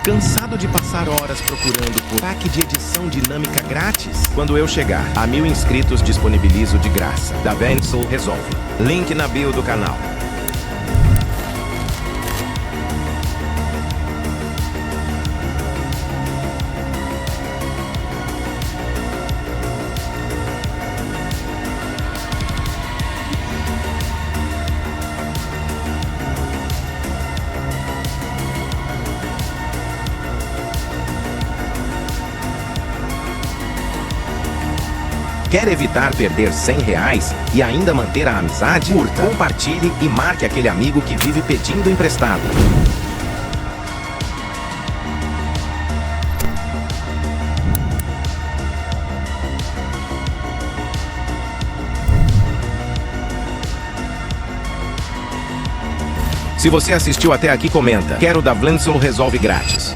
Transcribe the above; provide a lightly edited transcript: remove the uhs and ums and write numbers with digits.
Cansado de passar horas procurando por pack de edição dinâmica grátis? Quando eu chegar a 1000 inscritos, disponibilizo de graça. DaVinci Resolve. Link na bio do canal. Quer evitar perder R$100 e ainda manter a amizade? Curta, compartilhe e marque aquele amigo que vive pedindo emprestado. Se você assistiu até aqui, comenta. Quero DaVinci Resolve grátis.